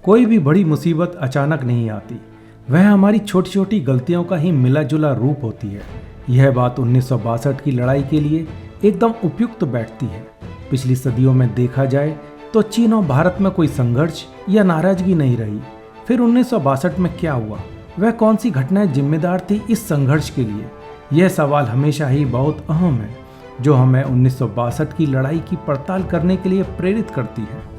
कोई भी बड़ी मुसीबत अचानक नहीं आती, वह हमारी छोटी छोटी गलतियों का ही मिला जुला रूप होती है। यह बात 1962 की लड़ाई के लिए एकदम उपयुक्त बैठती है। पिछली सदियों में देखा जाए तो चीन और भारत में कोई संघर्ष या नाराजगी नहीं रही। फिर 1962 में क्या हुआ, वह कौन सी घटनाएं जिम्मेदार थी इस संघर्ष के लिए? यह सवाल हमेशा ही बहुत अहम है, जो हमें 1962 की लड़ाई की पड़ताल करने के लिए प्रेरित करती है।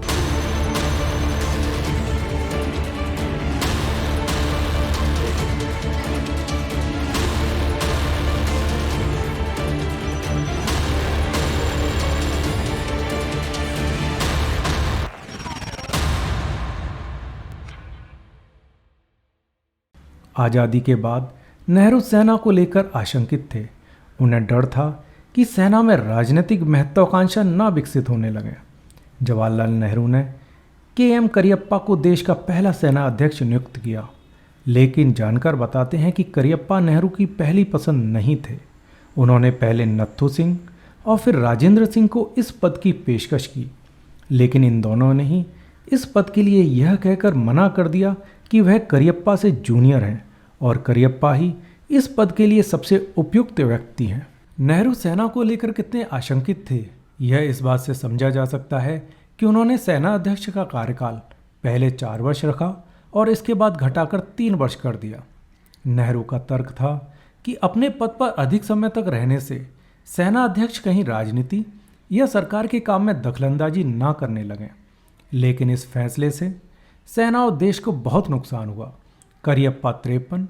आज़ादी के बाद नेहरू सेना को लेकर आशंकित थे। उन्हें डर था कि सेना में राजनीतिक महत्वाकांक्षा न विकसित होने लगे। जवाहरलाल नेहरू ने के.एम. करियप्पा को देश का पहला सेना अध्यक्ष नियुक्त किया, लेकिन जानकार बताते हैं कि करियप्पा नेहरू की पहली पसंद नहीं थे। उन्होंने पहले नत्थू सिंह और फिर राजेंद्र सिंह को इस पद की पेशकश की, लेकिन इन दोनों ने ही इस पद के लिए यह कहकर मना कर दिया कि वह करियप्पा से जूनियर हैं और करियप्पा ही इस पद के लिए सबसे उपयुक्त व्यक्ति हैं। नेहरू सेना को लेकर कितने आशंकित थे, यह इस बात से समझा जा सकता है कि उन्होंने सेना अध्यक्ष का कार्यकाल पहले 4 वर्ष रखा और इसके बाद घटाकर 3 वर्ष कर दिया। नेहरू का तर्क था कि अपने पद पर अधिक समय तक रहने से सेना अध्यक्ष कहीं राजनीति या सरकार के काम में दखलंदाजी ना करने लगें। लेकिन इस फैसले से सेना और देश को बहुत नुकसान हुआ। करियप्पा 53,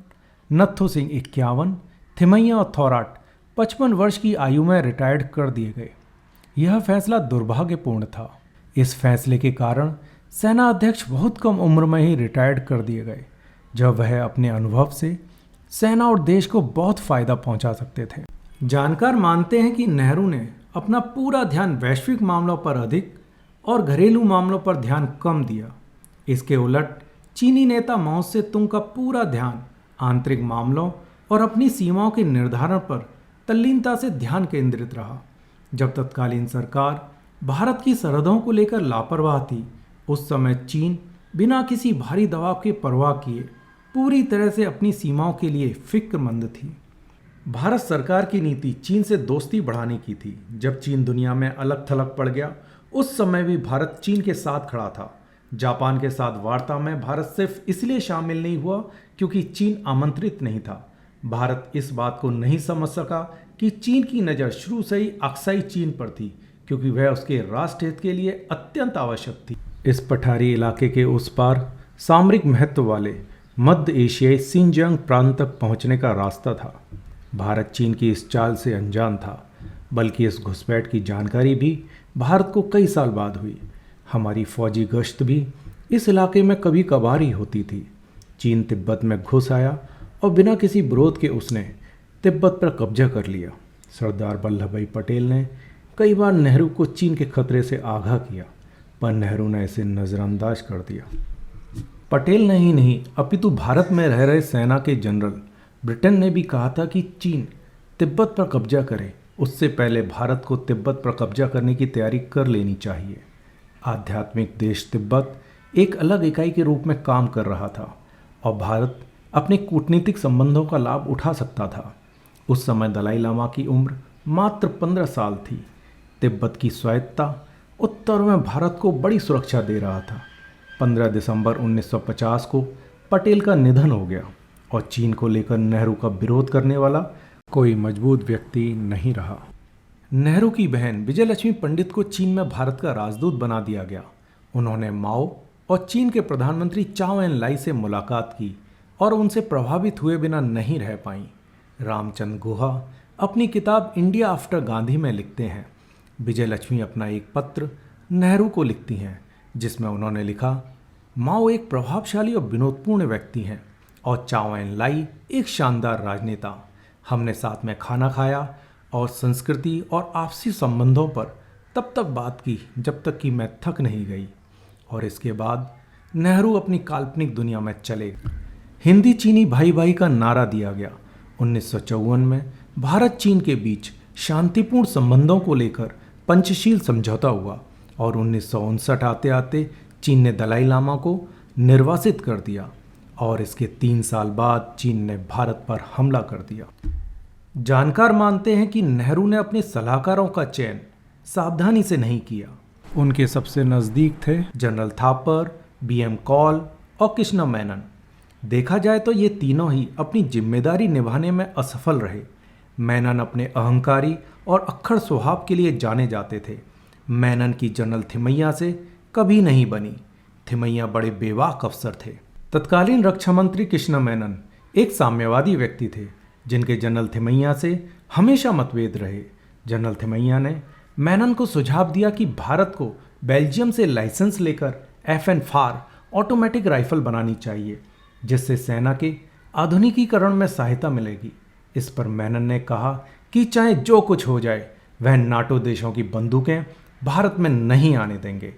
नत्थू सिंह 51, थिमैया और थोराट 55 वर्ष की आयु में रिटायर्ड कर दिए गए। यह फैसला दुर्भाग्यपूर्ण था। इस फैसले के कारण सेना अध्यक्ष बहुत कम उम्र में ही रिटायर्ड कर दिए गए, जब वह अपने अनुभव से सेना और देश को बहुत फायदा पहुंचा सकते थे। जानकार मानते हैं कि नेहरू ने अपना पूरा ध्यान वैश्विक मामलों पर अधिक और घरेलू मामलों पर ध्यान कम दिया। इसके उलट चीनी नेता माओ से तुंग का पूरा ध्यान आंतरिक मामलों और अपनी सीमाओं के निर्धारण पर तल्लीनता से ध्यान केंद्रित रहा। जब तत्कालीन सरकार भारत की सरहदों को लेकर लापरवाह थी, उस समय चीन बिना किसी भारी दबाव के परवाह किए पूरी तरह से अपनी सीमाओं के लिए फिक्रमंद थी। भारत सरकार की नीति चीन से दोस्ती बढ़ाने की थी। जब चीन दुनिया में अलग थलग पड़ गया, उस समय भी भारत चीन के साथ खड़ा था। जापान के साथ वार्ता में भारत सिर्फ इसलिए शामिल नहीं हुआ क्योंकि चीन आमंत्रित नहीं था। भारत इस बात को नहीं समझ सका कि चीन की नज़र शुरू से ही अक्साई चीन पर थी, क्योंकि वह उसके राष्ट्र हित के लिए अत्यंत आवश्यक थी। इस पठारी इलाके के उस पार सामरिक महत्व वाले मध्य एशियाई सिंजियांग प्रांत तक पहुंचने का रास्ता था। भारत चीन की इस चाल से अनजान था, बल्कि इस घुसपैठ की जानकारी भी भारत को कई साल बाद हुई। हमारी फौजी गश्त भी इस इलाके में कभी कभार ही होती थी। चीन तिब्बत में घुस आया और बिना किसी विरोध के उसने तिब्बत पर कब्जा कर लिया। सरदार वल्लभ भाई पटेल ने कई बार नेहरू को चीन के खतरे से आगाह किया, पर नेहरू ने इसे नज़रअंदाज कर दिया। पटेल ने ही नहीं, अपितु भारत में रह रहे सेना के जनरल ब्रिटेन ने भी कहा था कि चीन तिब्बत पर कब्जा करे, उससे पहले भारत को तिब्बत पर कब्जा करने की तैयारी कर लेनी चाहिए। आध्यात्मिक देश तिब्बत एक अलग इकाई के रूप में काम कर रहा था और भारत अपने कूटनीतिक संबंधों का लाभ उठा सकता था। उस समय दलाई लामा की उम्र मात्र 15 साल थी। तिब्बत की स्वायत्तता उत्तर में भारत को बड़ी सुरक्षा दे रहा था। 15 दिसंबर 1950 को पटेल का निधन हो गया और चीन को लेकर नेहरू का विरोध करने वाला कोई मजबूत व्यक्ति नहीं रहा। नेहरू की बहन विजयलक्ष्मी पंडित को चीन में भारत का राजदूत बना दिया गया। उन्होंने माओ और चीन के प्रधानमंत्री चाओ एन लाई से मुलाकात की और उनसे प्रभावित हुए बिना नहीं रह पाईं। रामचंद्र गुहा अपनी किताब इंडिया आफ्टर गांधी में लिखते हैं, विजयलक्ष्मी अपना एक पत्र नेहरू को लिखती हैं, जिसमें उन्होंने लिखा, माओ एक प्रभावशाली और विनोदपूर्ण व्यक्ति हैं और चाओ एन लाई एक शानदार राजनेता। हमने साथ में खाना खाया और संस्कृति और आपसी संबंधों पर तब तक बात की जब तक कि मैं थक नहीं गई। और इसके बाद नेहरू अपनी काल्पनिक दुनिया में चले गए। हिंदी चीनी भाई भाई का नारा दिया गया। 1954 में भारत चीन के बीच शांतिपूर्ण संबंधों को लेकर पंचशील समझौता हुआ और 1959 आते आते चीन ने दलाई लामा को निर्वासित कर दिया और इसके 3 साल बाद चीन ने भारत पर हमला कर दिया। जानकार मानते हैं कि नेहरू ने अपने सलाहकारों का चयन सावधानी से नहीं किया। उनके सबसे नज़दीक थे जनरल थापर, बीएम कॉल और कृष्णा मेनन। देखा जाए तो ये तीनों ही अपनी जिम्मेदारी निभाने में असफल रहे। मेनन अपने अहंकारी और अक्खड़ स्वभाव के लिए जाने जाते थे। मेनन की जनरल थिमैया से कभी नहीं बनी। थिमैया बड़े बेबाक अफसर थे। तत्कालीन रक्षा मंत्री कृष्णा मेनन एक साम्यवादी व्यक्ति थे जिनके जनरल थिमैया से हमेशा मतभेद रहे। जनरल थिमैया ने मेनन को सुझाव दिया कि भारत को बेल्जियम से लाइसेंस लेकर FN फार ऑटोमेटिक राइफल बनानी चाहिए, जिससे सेना के आधुनिकीकरण में सहायता मिलेगी। इस पर मेनन ने कहा कि चाहे जो कुछ हो जाए वह नाटो देशों की बंदूकें भारत में नहीं आने देंगे।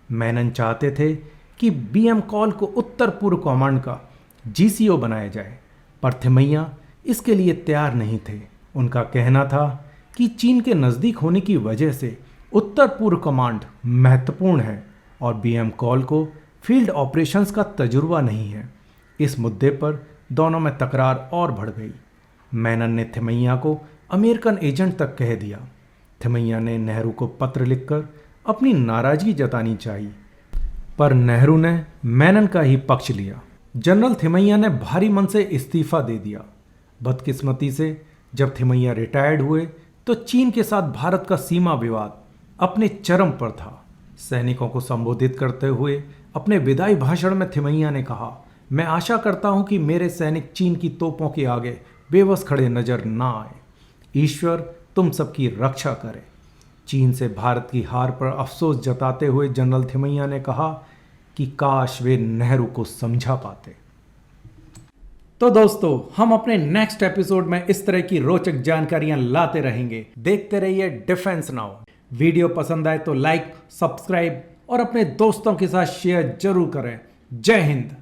मेनन चाहते थे कि BM कॉल को उत्तर पूर्व कमांड का GCO बनाया जाए, पर थिमैया इसके लिए तैयार नहीं थे। उनका कहना था कि चीन के नज़दीक होने की वजह से उत्तर पूर्व कमांड महत्वपूर्ण है और BM कॉल को फील्ड ऑपरेशंस का तजुर्बा नहीं है। इस मुद्दे पर दोनों में तकरार और बढ़ गई। मेनन ने थिमैया को अमेरिकन एजेंट तक कह दिया। थिमैया ने नेहरू को पत्र लिखकर अपनी नाराजगी जतानी चाहिए, पर नेहरू ने मेनन का ही पक्ष लिया। जनरल थिमैया ने भारी मन से इस्तीफा दे दिया। बदकिस्मती से जब थिमैया रिटायर्ड हुए तो चीन के साथ भारत का सीमा विवाद अपने चरम पर था। सैनिकों को संबोधित करते हुए अपने विदाई भाषण में थिमैया ने कहा, मैं आशा करता हूं कि मेरे सैनिक चीन की तोपों के आगे बेबस खड़े नजर ना आए। ईश्वर तुम सबकी रक्षा करे। चीन से भारत की हार पर अफसोस जताते हुए जनरल थिमैया ने कहा कि काश वे नेहरू को समझा पाते। तो दोस्तों, हम अपने नेक्स्ट एपिसोड में इस तरह की रोचक जानकारियां लाते रहेंगे। देखते रहिए डिफेंस नाउ। वीडियो पसंद आए तो लाइक, सब्सक्राइब और अपने दोस्तों के साथ शेयर जरूर करें। जय हिंद।